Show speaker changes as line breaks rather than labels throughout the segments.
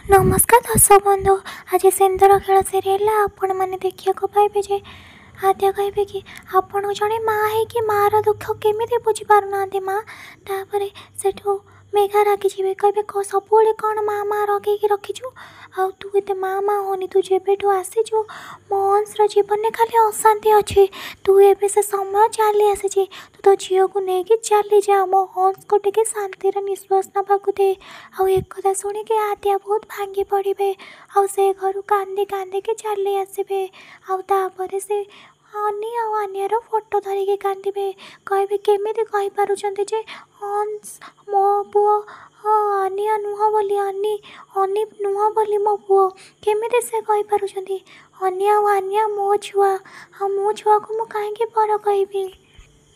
नमस्कार दर्शक बंधु। आज सिंदूर खेल सीरियल आपण मैंने देखा पाइबे जे आद्या कहे कि आपण जड़े माँ है कि माँ दुख केमी बुझीपार ना माँ तापर से मेघा रागी जी कहे सब कौन माँ माँ रगे रखीचु आउ तू ये माँ माँ होनी तू जेबेठू आसीचु मो अंशर जीवन में खाली अशांति अच्छी तू एबे से समय चली आसी तू तो झील को लेकिन चली जा मो अंश को टे शांति निश्वास नाक दे आउ एक कथा शुणिकी आद्या बहुत भांगी पड़े आउ से घर कांदी कांदी के चली आसबे आउे से अनी आनियार फोटो धरिकी कांदे कहे केमी जे अंश मो पुओ अनिया नुह बोली अनी नुह बोली मो पुओ केमी से कही अनिया आनिया मो छुआ मो छुआ को मु कहीं पर कहि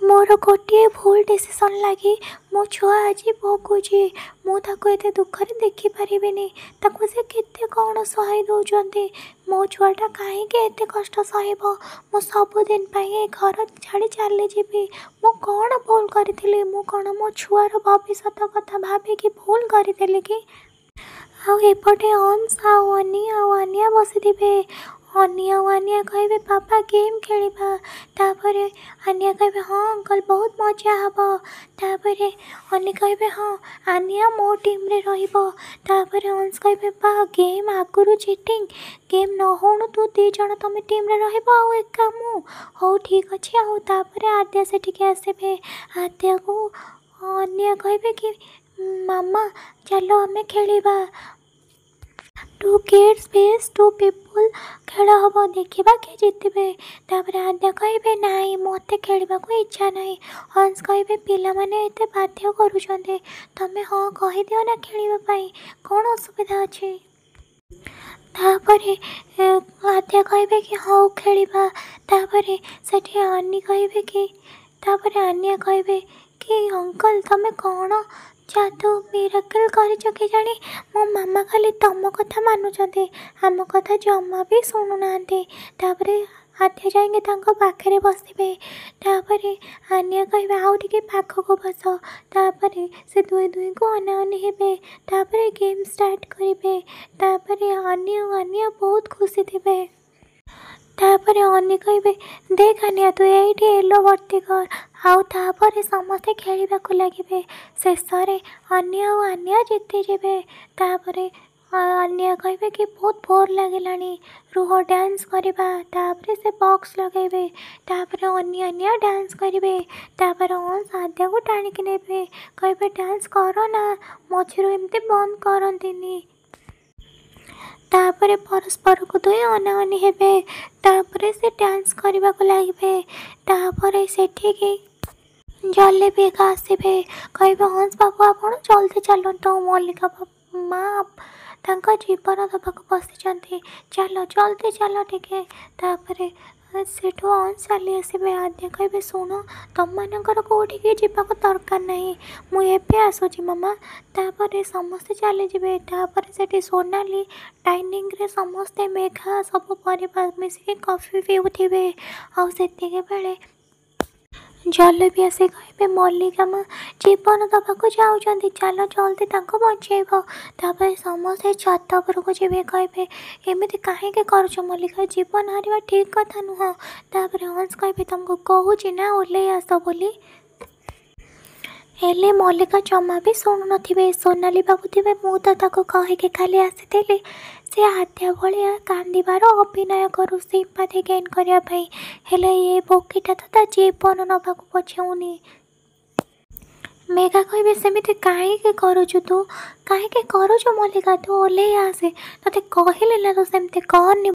मोर गोटे भूल डिसीजन लगी मो छुआ आज भोगुची मुझे दुखरे देखिपारे से केते कौन सही दौरान मो छुआटा कहीं एत कष्ट सहब मो सबुदिन ये घर छाड़ी चली जी मु कौन भूल करी मु कौन मो छुआर भविष्य कथा भाविकी भूल करी कि आउटे अंश आनिया बसी अनिया कहे पापा गेम खेलिबा तापर आनिया कहे हाँ अंकल बहुत मजा हम तापर अनी कहे हाँ आनिया मो टीम रे रहिबो तापर अंश कहे बा गेम आगुरु चीटिंग गेम न होणु तू दी जण तुम टीम रे रहिबो आ एका मु हो ठीक अच्छे तापर आद्या से आसबे आद्या को अनिया कहे कि मामा चलो आमे खेलिबा two kids face two people खेल हम देखा किए जितबे तापर आद्या कहे नाई मत खेलने को इच्छा ना अंश कहे पिला माने एते बाध्य करुँचे तमें हाँ कहीदिव ना खेलवाई कौन असुविधा अच्छे तापर आद्या कहे कि हाँ खेलिबा तापर से अनी कहे कि तापर आनिया कहे कि अंकल तमें कौन जादू मिराकल कर जानी मो मामा खाली तुम कथा मानुंटे आम कथा जमा भी शुणुना तापर आद्या जाएंगे पाखे बसबे तापर आनिया कहे आउ टे पाखक बस तापर से दुई दुई को अनाअनी हेबे तापर गेम स्टार्ट करेंगे तापर आनिया बहुत खुशी थे तापर अनी कहे देख आनिया तू ये एलो भर्ती कर आउे समस्ते खेलने को लगे शेष आनिया जीति जाए तापर आनिया कहे कि बहुत बोर लगे रुह डांस करवा से बॉक्स लगे तापर अनिया डांस करेंगे तापर अंश आद्या को टाणिकी ने कहे डांस कर ना मझिरू एमती बंद करती तापर परस्पर को दुई अनाअनी हेबे तापर से डांस करने को लगे तापर से जले भी आसबे कहे हंस बाबू आप जल्दी चलतु मल्लिका माँ जीवन दबा बसी चलो जल्दी चल टे तापर सेठू अंश चली आसबे आद्या कहे शुण तुम मानकर कौटिकी जावाक दरकार ना मुझे आसूची मामा तापर समस्ते चली जाए तापर से सोनाली डाइनिंग रे समस्ते मेघा सब परिवार मिसिक कॉफी पीउथिबे बेले जल भी आसे कहे मल्लिका माँ जीवन दबाक जाऊँच चल जल्दी बचेब तापर समस्ते छत उपरक जी कहे एमती कहीं करुच मल्लिका जीवन हार ठीक कथा नुह तापर अंश कहे तुमको कहूँ ना ओल्ले आस बोली हेले मल्लिका जमा भी शुणु नथिबे सोनाली भावुवे मु तो कहीकि खाली आसी से आद्या भाया कांदार अभिनय करू सिंपाथी गेन करने हेले ये बोकीटा तो जीवन नवाक पछाऊनी मेघा कहे सेमती कहीं करुचु तू कहीं करुचु मल्लिका तू ओल्ले आसे ते कहले ना तू सेमती कहनी।